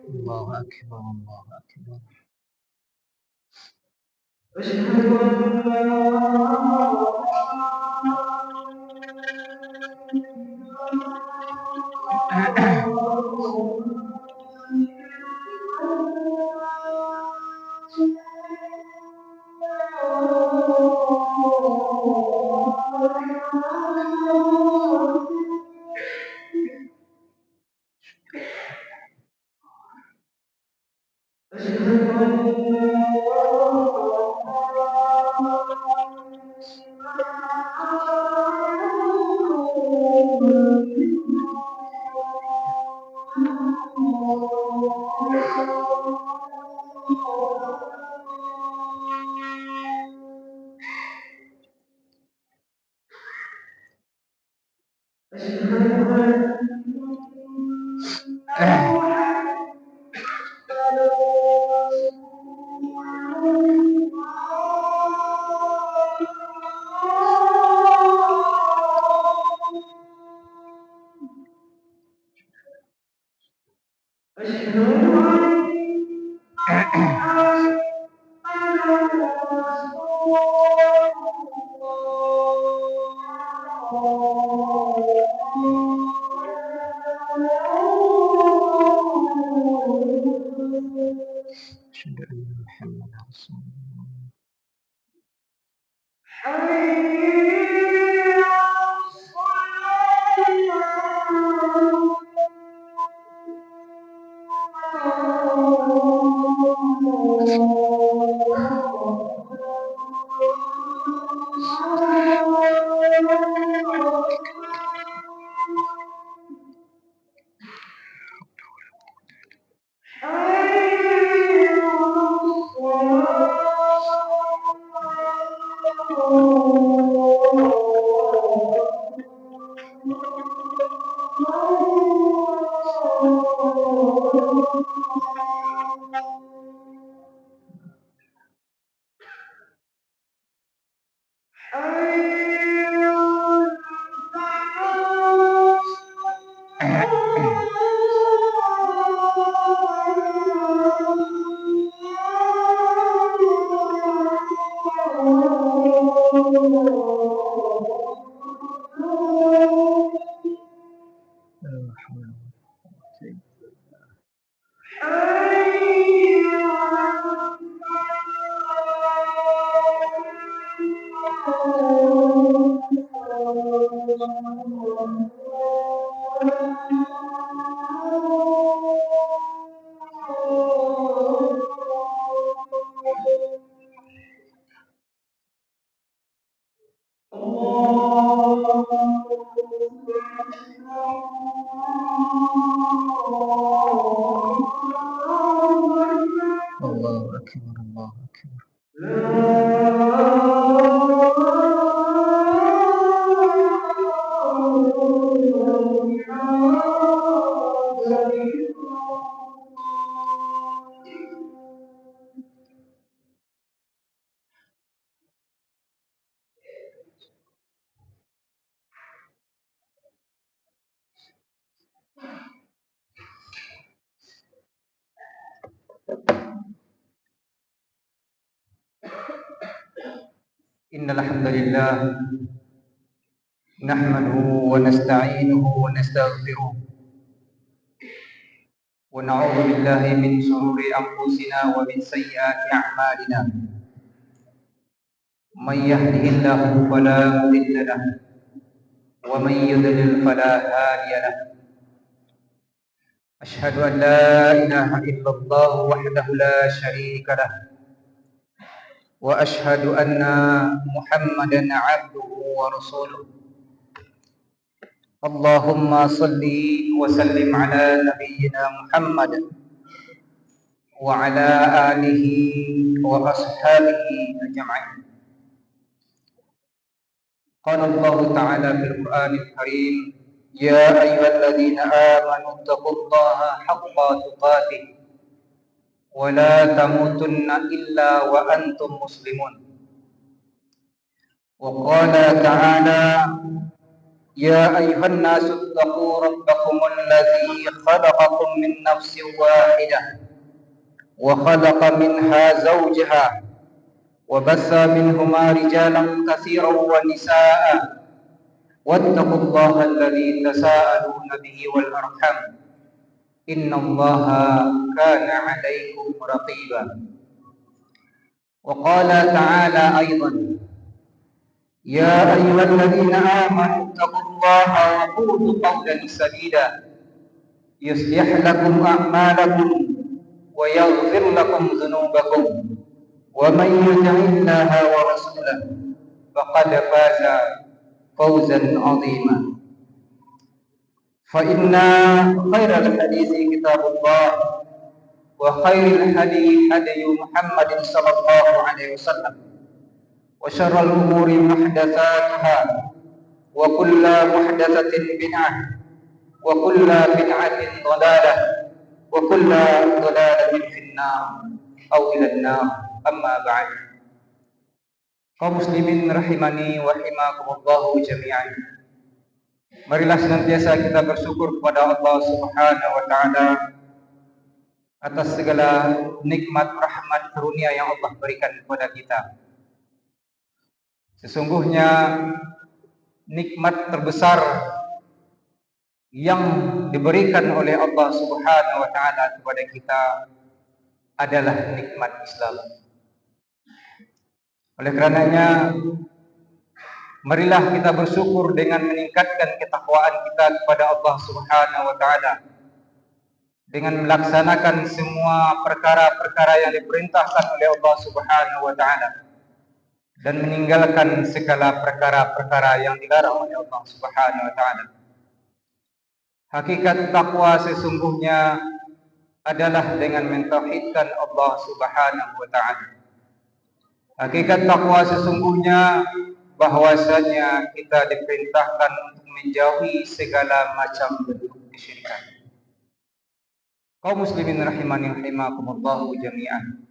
الله أكبر الله أكبر. أشهد أن لا أشهد أن محمدا رسول الله. الله أكبر الله أكبر. إن الحمد لله نحمده ونستعينه ونستغفره ونعوذ بالله من شرور أنفسنا ومن سيئات أعمالنا من يهده الله فلا مضل له ومن يضلل فلا هادي له. أشهد أن لا إله إلا الله وحده لا شريك له وأشهد أن محمدا عبده ورسوله. اللهم صل وسلم على نبينا محمد وعلى آله وأصحابه أجمعين. قال الله تعالى في القرآن الكريم: يا أيها الذين آمنوا اتقوا الله حق تقاته ولا تموتن إلا وأنتم مسلمون. وقال تعالى: يا أيها الناس اتقوا ربكم الذي خلقكم من نفس واحدة وخلق منها زوجها وبث منهما رجالا كثيرا ونساء واتقوا الله الذي تساءلون به والأرحام إن الله كان عليكم رقيبا. وقال تعالى أيضا: يا أيها الذين آمنوا اتقوا الله وقولوا قولا سديدا يصلح لكم أعمالكم ويغفر لكم ذنوبكم ومن يطع الله ورسوله فقد فاز فوزا عظيما. فإن خير الحديث كتاب الله وخير الهدي هدي محمد صلى الله عليه وسلم وشر الأمور محدثاتها وكل محدثة بدعة وكل بدعة ضلالة وكل ضلالة في النار أو إلى النار. أما بعد. Kaum muslimin rahimani wa rahimakumullah jami'an. Marilah senantiasa kita bersyukur kepada Allah Subhanahu wa taala atas segala nikmat, rahmat, karunia yang Allah berikan kepada kita. Sesungguhnya nikmat terbesar yang diberikan oleh Allah Subhanahu wa taala kepada kita adalah nikmat Islam. Oleh karenanya, marilah kita bersyukur dengan meningkatkan ketakwaan kita kepada Allah Subhanahu wa taala dengan melaksanakan semua perkara-perkara yang diperintahkan oleh Allah Subhanahu wa taala dan meninggalkan segala perkara-perkara yang dilarang oleh Allah Subhanahu wa taala. Hakikat takwa sesungguhnya adalah dengan mentauhidkan Allah Subhanahu wa taala. Hakikat takwa sesungguhnya bahwasanya kita diperintahkan untuk menjauhi segala macam bentuk kesyirikan. Kaum muslimin rahimani rahimakumullah jami'an.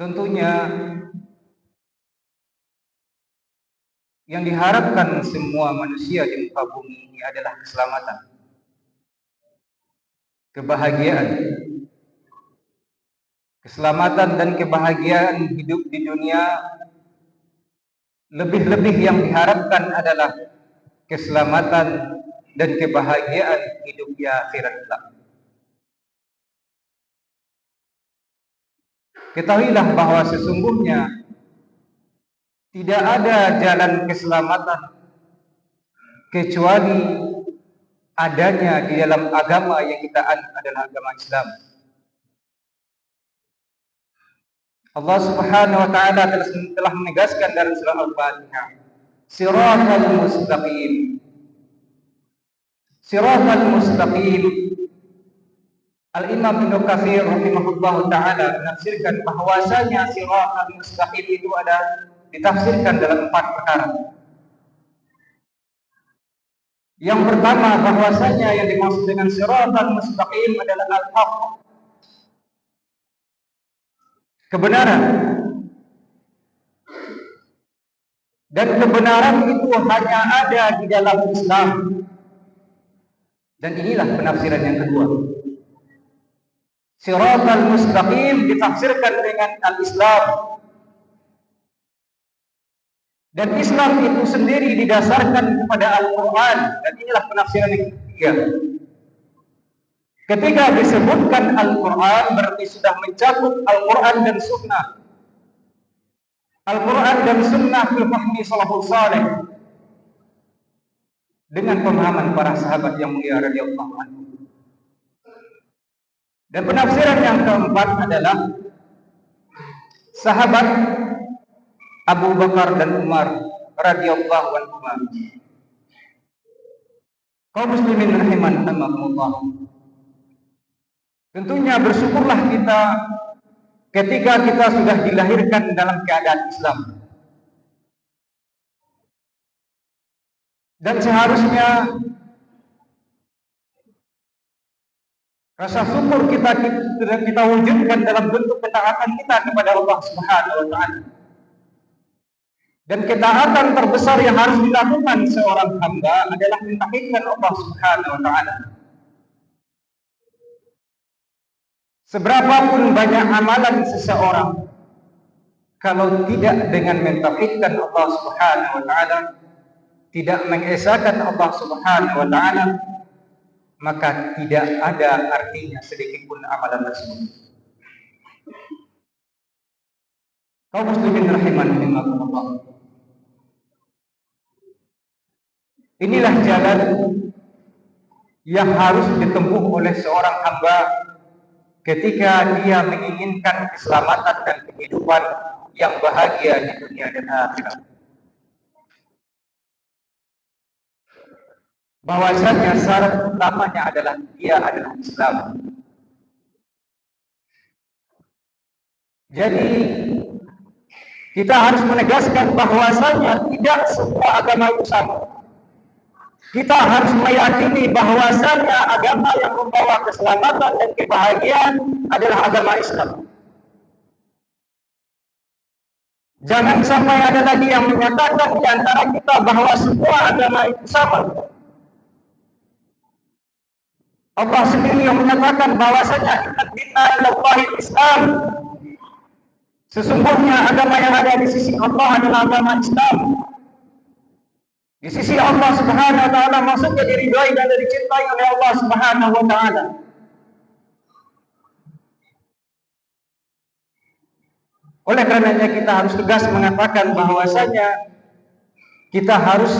Tentunya yang diharapkan semua manusia di muka bumi ini adalah keselamatan, kebahagiaan. Keselamatan dan kebahagiaan hidup di dunia, lebih-lebih yang diharapkan adalah keselamatan dan kebahagiaan hidup di akhirat kelak. Ketahuilah bahwa sesungguhnya tidak ada jalan keselamatan kecuali adanya di dalam agama yang kita anut adalah agama Islam. Allah Subhanahu wa taala telah menegaskan dalam surah Al-Fatihah, Siratal mustaqim. Siratal mustaqim. Al-Imam Ibnu Katsir rahimahullah taala menafsirkan bahwasanya siratal mustaqim itu ada ditafsirkan dalam 4 perkara. Yang pertama, bahwasanya yang dimaksud dengan siratal mustaqim adalah al-haq, kebenaran. Dan kebenaran itu hanya ada di dalam Islam. Dan inilah penafsiran yang kedua. Siratal mustaqim ditafsirkan dengan al-Islam. Dan Islam itu sendiri didasarkan kepada Al-Quran. Dan inilah penafsiran yang ketiga. Ketika disebutkan Al-Quran berarti sudah mencakup Al-Quran dan Sunnah. Al-Quran dan Sunnah fil fahmi salafus saleh dengan pemahaman para sahabat yang mulia radhiyallahu anhu. Dan penafsiran yang keempat adalah sahabat Abu Bakar dan Umar radhiyallahu anhum. Kaum muslimin rahimankumullah. Tentunya bersyukurlah kita ketika kita sudah dilahirkan dalam keadaan Islam. Dan seharusnya rasa syukur kita wujudkan dalam bentuk ketaatan kita kepada Allah Subhanahu wa taala. Dan ketaatan terbesar yang harus dilakukan seorang hamba adalah mentauhidkan Allah Subhanahu wa taala. Seberapapun banyak amalan seseorang, kalau tidak dengan mentauhidkan Allah Subhanahu wa taala, tidak mengesahkan Allah Subhanahu wa taala, maka tidak ada artinya sedikit pun amalan tersebut. Kaum muslimin rahimankumullah. Inilah jalan yang harus ditempuh oleh seorang hamba ketika dia menginginkan keselamatan dan kehidupan yang bahagia di dunia dan akhirat. Bahwasanya syarat utamanya adalah dia adalah Islam. Jadi kita harus menegaskan bahwasanya tidak semua agama itu sama. Kita harus meyakini bahwasanya agama yang membawa keselamatan dan kebahagiaan adalah agama Islam. Jangan sampai ada lagi yang menyatakan di antara kita bahwa semua agama itu sama. Allah sendiri yang menyatakan bahwasanya inna lillahi Islam. Sesungguhnya agama yang ada di sisi Allah adalah agama Islam. Di sisi Allah Subhanahu wa taala maksudnya diridhai dan dicintai oleh Allah Subhanahu wa taala. Oleh karenanya kita harus tegas mengatakan bahwasanya kita harus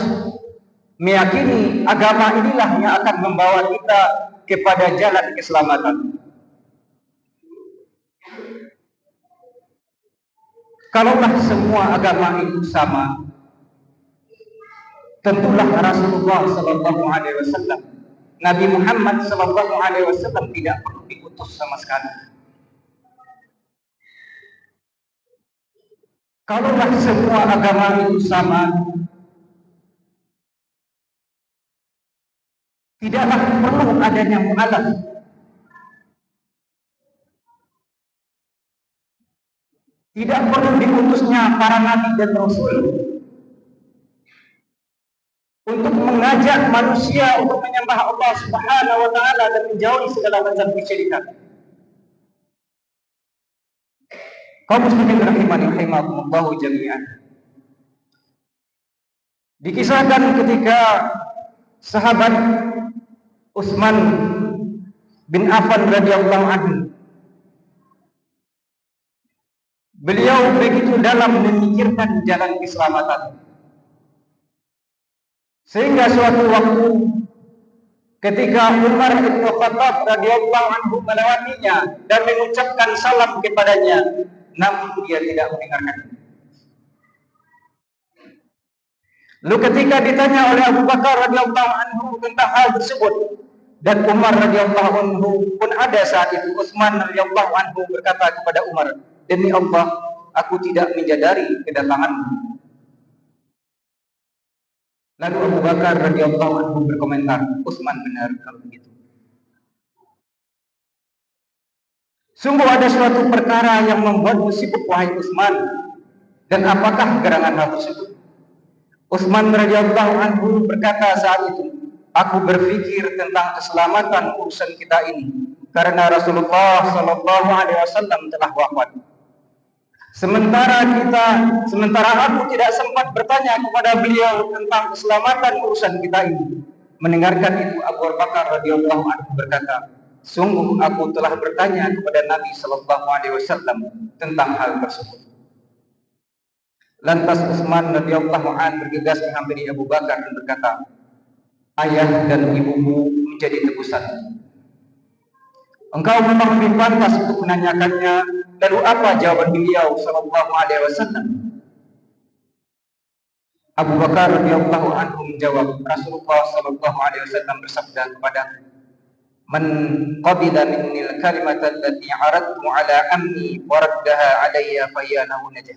meyakini agama inilah yang akan membawa kita kepada jalan keselamatan. Kalaulah semua agama itu sama, tentulah Rasulullah sallallahu alaihi wasallam, Nabi Muhammad sallallahu alaihi wasallam tidak perlu diutus sama sekali. Kalaulah semua agama itu sama, tidaklah perlu adanya mu'alaf. Tidak perlu diutusnya para nabi dan rasul untuk mengajak manusia untuk menyembah Allah Subhanahu wa taala dan menjauhi segala macam kesyirikan. Kaum muslimin rahimani rahimakumullah jami'an. Dikisahkan ketika sahabat Utsman bin Affan radhiyallahu anhu, beliau begitu dalam memikirkan jalan keselamatan, sehingga suatu waktu ketika Umar bin Khattab radhiyallahu anhu melewatinya dan mengucapkan salam kepadanya, namun dia tidak mendengarkan. Lalu ketika ditanya oleh Abu Bakar radhiyallahu anhu tentang hal tersebut, dan Umar radhiyallahu anhu pun ada saat itu, Utsman radhiyallahu anhu berkata kepada Umar, "Demi Allah, aku tidak menyadari kedatanganmu." Lalu Abu Bakar radhiyallahu anhu berkomentar, "Utsman benar kalau begitu. Sungguh ada suatu perkara yang membuatmu sibuk wahai Utsman, dan apakah gerangan hal tersebut?" Utsman radhiyallahu anhu berkata saat itu, "Aku berpikir tentang keselamatan urusan kita ini, karena Rasulullah sallallahu alaihi wasallam telah wafat. Sementara aku tidak sempat bertanya kepada beliau tentang keselamatan urusan kita ini." Mendengarkan itu, Abu Bakar radhiyallahu anhu berkata, "Sungguh aku telah bertanya kepada Nabi sallallahu alaihi wasallam tentang hal tersebut." Lantas Utsman radhiyallahu an bergegas menghampiri Abu Bakar dan berkata, "Ayah dan ibumu menjadi tebusan. Engkau memang lebih pantas untuk menanyakannya." Lalu apa jawaban beliau sallallahu alaihi wasallam? Abu Bakar radhiyallahu anhu menjawab, Rasulullah sallallahu alaihi wasallam bersabda kepada, "Man qabila minni al-kalimata allati aradtu ala ammi wa raddaha alayya fa hiya lahu najah."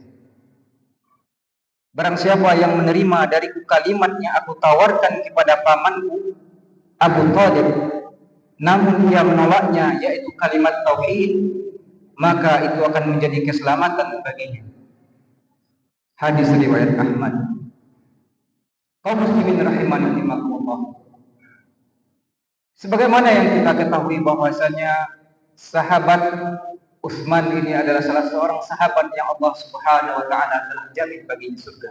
Barang siapa yang menerima dariku kalimat yang aku tawarkan kepada pamanku Abu Thalib, namun ia menolaknya, yaitu kalimat tauhid, maka itu akan menjadi keselamatan baginya. Hadis riwayat Ahmad. Kaum muslimin rahimani rahimakumullah. Sebagaimana yang kita ketahui bahwasanya sahabat Utsman ini adalah salah seorang sahabat yang Allah Subhanahu wa taala telah jamin baginya surga.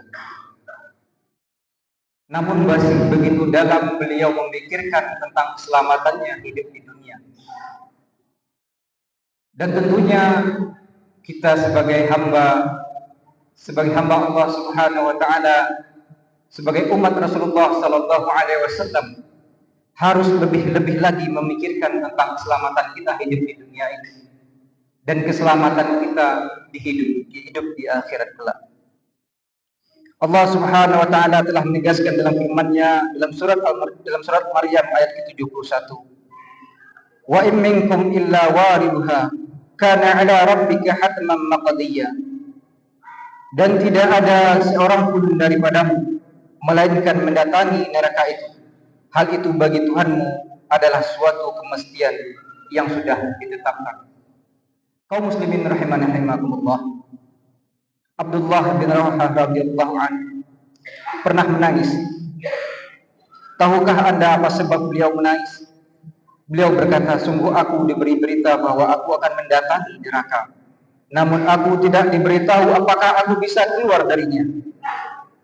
Namun masih begitu dalam beliau memikirkan tentang keselamatannya hidup di dunia. Dan tentunya kita sebagai hamba Allah Subhanahu wa taala, sebagai umat Rasulullah sallallahu alaihi wasallam, harus lebih-lebih lagi memikirkan tentang keselamatan kita hidup di dunia ini dan keselamatan kita di hidup di akhirat kelak. Allah Subhanahu wa taala telah menegaskan dalam firman-Nya dalam surat Maryam ayat ke-71. Wa in minkum illa waridha kana 'ala rabbika hatman maqdiyya. Dan tidak ada seorang pun daripadamu melainkan mendatangi neraka itu. Hal itu bagi Tuhanmu adalah suatu kemestian yang sudah ditetapkan. Kaum muslimin rahimani rahimakumullah. Abdullah bin Rawahah radhiyallahu anhu pernah menangis. Tahukah Anda apa sebab beliau menangis? Beliau berkata, "Sungguh aku diberi berita bahwa aku akan mendatangi neraka. Namun aku tidak diberitahu apakah aku bisa keluar darinya."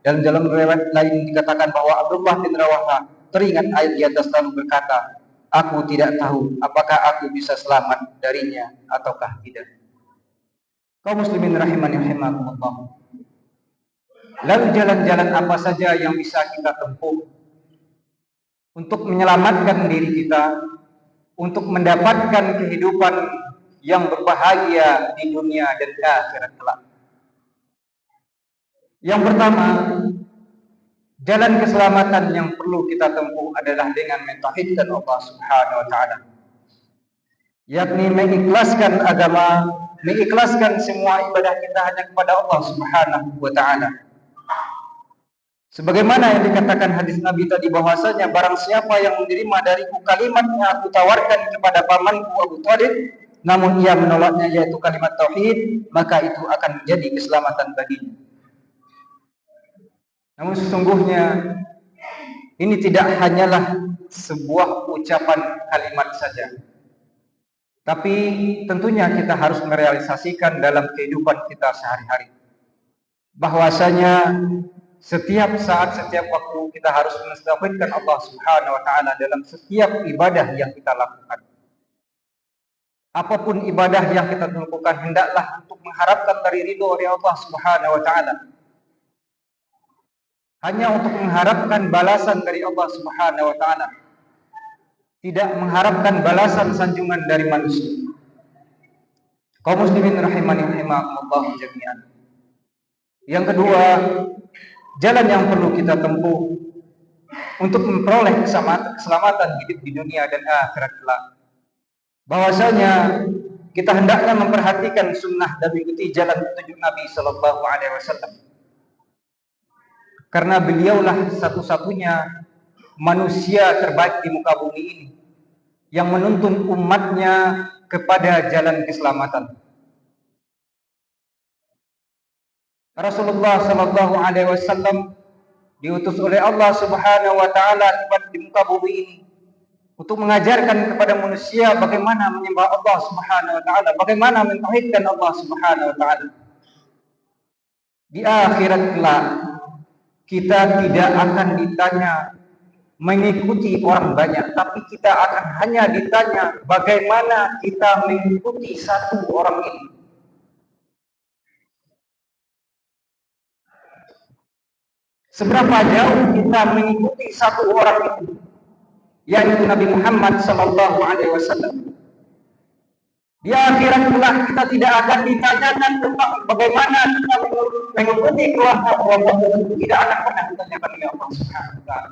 Dan dalam riwayat lain dikatakan bahwa Abdullah bin Rawahah teringat ayat di atas lalu berkata, "Aku tidak tahu apakah aku bisa selamat darinya ataukah tidak." Kaum muslimin rahimani rahimakumullah. Lalu jalan-jalan apa saja yang bisa kita tempuh untuk menyelamatkan diri kita, untuk mendapatkan kehidupan yang berbahagia di dunia dan akhirat kelak? Yang pertama, jalan keselamatan yang perlu kita tempuh adalah dengan mentauhidkan Allah Subhanahu wa taala. Yakni mengikhlaskan agama, mengikhlaskan semua ibadah kita hanya kepada Allah Subhanahu wa taala. Sebagaimana yang dikatakan hadis Nabi tadi bahwasanya barang siapa yang menerima dariku kalimat yang aku tawarkan kepada pamanku Abu Thalib, namun ia menolaknya, yaitu kalimat tauhid, maka itu akan menjadi keselamatan baginya. Namun sesungguhnya ini tidak hanyalah sebuah ucapan kalimat saja, tapi tentunya kita harus merealisasikan dalam kehidupan kita sehari-hari. Bahwasanya setiap saat, setiap waktu kita harus mentauhidkan Allah Subhanahu wa taala dalam setiap ibadah yang kita lakukan. Apapun ibadah yang kita lakukan, hendaklah untuk mengharapkan dari ridho dari Allah Subhanahu wa taala. Hanya untuk mengharapkan balasan dari Allah Subhanahu wa taala. Tidak mengharapkan balasan sanjungan dari manusia. Kaum muslimin rahimani rahimakumullah jami'an. Yang kedua, jalan yang perlu kita tempuh untuk memperoleh keselamatan hidup di dunia dan akhirat kelak, bahwasanya kita hendaknya memperhatikan sunnah dan mengikuti jalan petunjuk Nabi sallallahu alaihi wasallam. Karena beliaulah satu-satunya manusia terbaik di muka bumi ini yang menuntun umatnya kepada jalan keselamatan. Rasulullah sallallahu alaihi wasallam diutus oleh Allah Subhanahu wa taala di muka bumi ini untuk mengajarkan kepada manusia bagaimana menyembah Allah Subhanahu wa taala, bagaimana mentauhidkan Allah Subhanahu wa taala. Di akhirat kelak kita tidak akan ditanya mengikuti orang banyak, tapi kita akan hanya ditanya bagaimana kita mengikuti satu orang ini. seberapa jauh kita mengikuti satu orang itu, yaitu Nabi Muhammad sallallahu alaihi wasallam. Di akhirat kelak kita tidak akan ditanyakan tentang bagaimana kita mengikuti kelompok-kelompok itu, tidak akan pernah ditanyakan oleh Allah Subhanahu wa taala.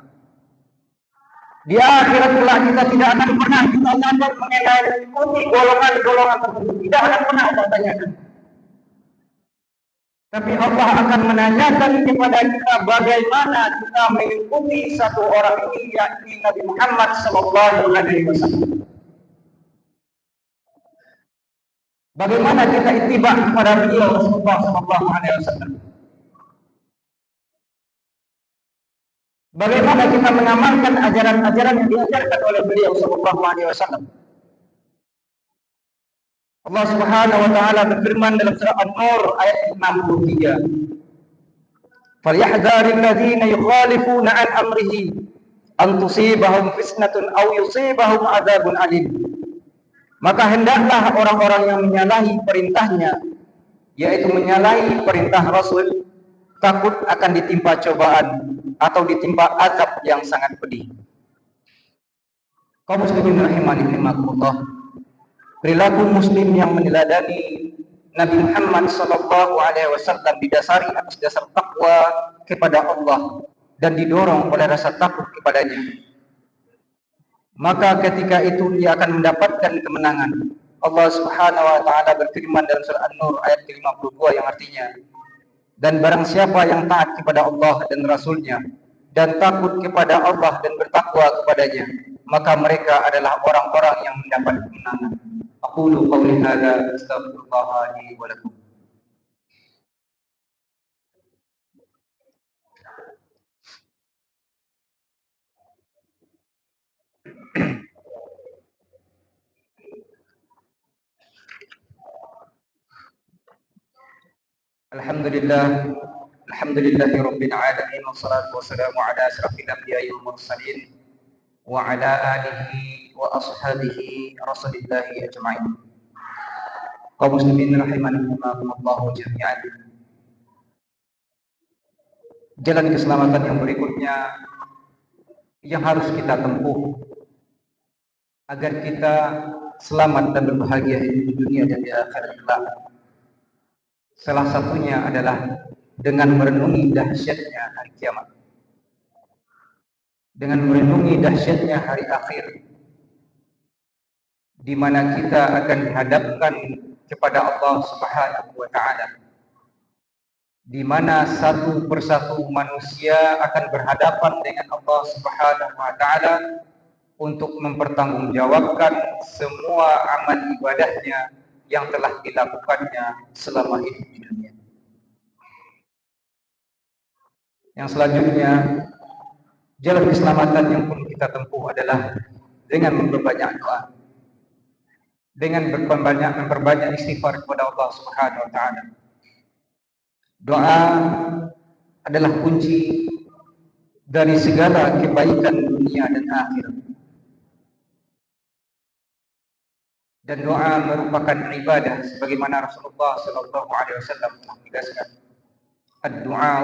Di akhirat kelak kita tidak akan pernah ditanyakan mengenai mengikuti golongan-golongan tertentu, tidak akan pernah ditanyakan. Tapi Allah akan menanyakan kepada kita bagaimana kita mengikuti satu orang ini, yakni Nabi Muhammad sallallahu alaihi wasallam. Bagaimana kita ittiba kepada beliau Rasulullah sallallahu alaihi wasallam? Bagaimana kita mengamalkan ajaran-ajaran yang diajarkan oleh beliau sallallahu alaihi wasallam? Allah Subhanahu wa taala berfirman dalam surah An-Nur ayat 63. "Falyahdharil ladzina yukhalifuna an amrihi an tusibahum fitnatun aw yusibahum adzabun alim." Maka hendaklah orang-orang yang menyalahi perintahnya, yaitu menyalahi perintah Rasul, takut akan ditimpa cobaan atau ditimpa azab yang sangat pedih. Kaum muslimin rahimani rahimakumullah, perilaku muslim yang meneladani Nabi Muhammad sallallahu alaihi wasallam didasari atas dasar takwa kepada Allah dan didorong oleh rasa takut kepadanya. Maka ketika itu ia akan mendapatkan kemenangan. Allah Subhanahu wa taala berfirman dalam surah An-Nur ayat ke-52 yang artinya, dan barang siapa yang taat kepada Allah dan Rasulnya dan takut kepada Allah dan bertakwa kepadanya, maka mereka adalah orang-orang yang mendapat kemenangan. Aqulu qawli hadza astaghfirullah li wa lakum. Alhamdulillahi rabbil alamin, wassalatu wassalamu ala asyrafil anbiya'i wal mursalin wa ala alihi wa ashabihi rasulillahi ajma'in. Kaum muslimin rahimankumullah jami'an. Jalan keselamatan yang berikutnya yang harus kita tempuh agar kita selamat dan berbahagia di dunia dan di akhirat kelak, salah satunya adalah dengan merenungi dahsyatnya hari kiamat, dengan merenungi dahsyatnya hari akhir, di mana kita akan dihadapkan kepada Allah Subhanahu wa taala, di mana satu persatu manusia akan berhadapan dengan Allah Subhanahu wa taala untuk mempertanggungjawabkan semua amal ibadahnya yang telah dilakukannya selama hidup di dunia. Yang selanjutnya, jalan keselamatan yang perlu kita tempuh adalah dengan memperbanyak doa, dengan memperbanyak istighfar kepada Allah Subhanahu wa taala. Doa adalah kunci dari segala kebaikan dunia dan akhirat. Dan doa merupakan ibadah sebagaimana Rasulullah sallallahu alaihi wasallam telah menegaskan, ad-du'a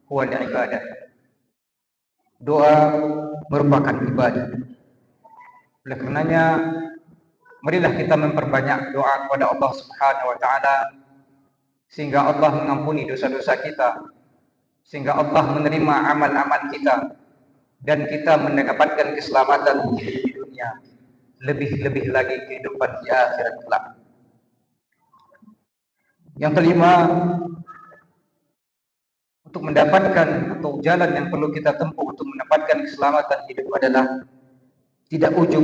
huwa al-ibadah. Doa merupakan ibadah. Oleh karenanya, marilah kita memperbanyak doa kepada Allah Subhanahu wa taala sehingga Allah mengampuni dosa-dosa kita, sehingga Allah menerima amal-amal kita dan kita mendapatkan keselamatan di dunia, lebih-lebih lagi kehidupan di akhirat kelak. Yang kelima, untuk mendapatkan atau jalan yang perlu kita tempuh untuk mendapatkan keselamatan hidup adalah tidak ujub,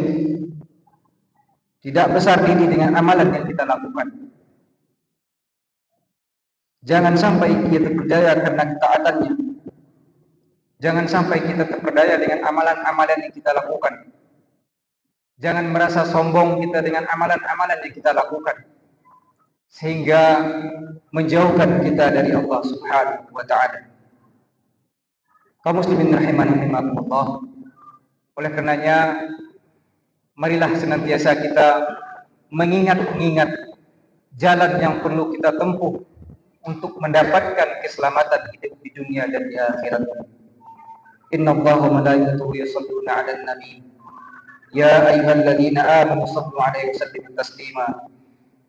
tidak besar diri dengan amalan yang kita lakukan. Jangan sampai kita terperdaya karena ketaatannya. Jangan sampai kita terperdaya dengan amalan-amalan yang kita lakukan. Jangan merasa sombong kita dengan amalan-amalan yang kita lakukan, sehingga menjauhkan kita dari Allah Subhanahu wa taala. Kaum muslimin rahimani rahimakumullah. Oleh karenanya, marilah senantiasa kita mengingat-ingat jalan yang perlu kita tempuh untuk mendapatkan keselamatan hidup di dunia dan di akhirat. Innallaha wa malaikatahu yusholluna 'alan nabi. Ya ayyuhalladzina amanu shallu 'alaihi wa sallimu taslima.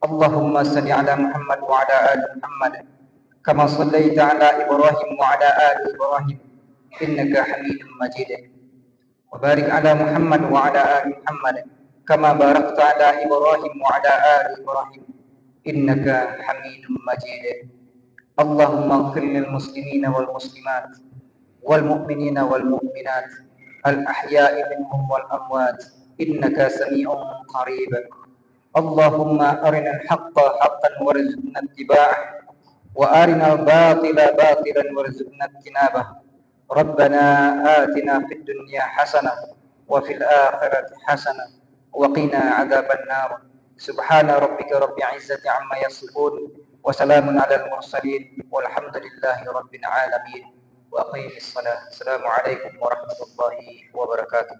Allahumma shalli 'ala Muhammad wa 'ala ali Muhammad kama shallaita 'ala Ibrahim wa 'ala ali Ibrahim innaka Hamidum Majid. Wa barik 'ala Muhammad wa 'ala ali Muhammad kama barakta 'ala Ibrahim wa 'ala ali Ibrahim innaka Hamidum Majid. Allahumma ighfir lil muslimina wal muslimat والمؤمنين والمؤمنات الأحياء منهم والأموات إنك سميع قريب. اللهم أرنا الحق حقا وارزقنا اتباعه وأرنا الباطل باطلا وارزقنا اجتنابه. ربنا آتنا في الدنيا حسنة وفي الآخرة حسنة وقنا عذاب النار. سبحان ربك رب العزة عما يصفون وسلام على المرسلين والحمد لله رب العالمين. وأقيم الصلاة. السلام عليكم ورحمة الله وبركاته.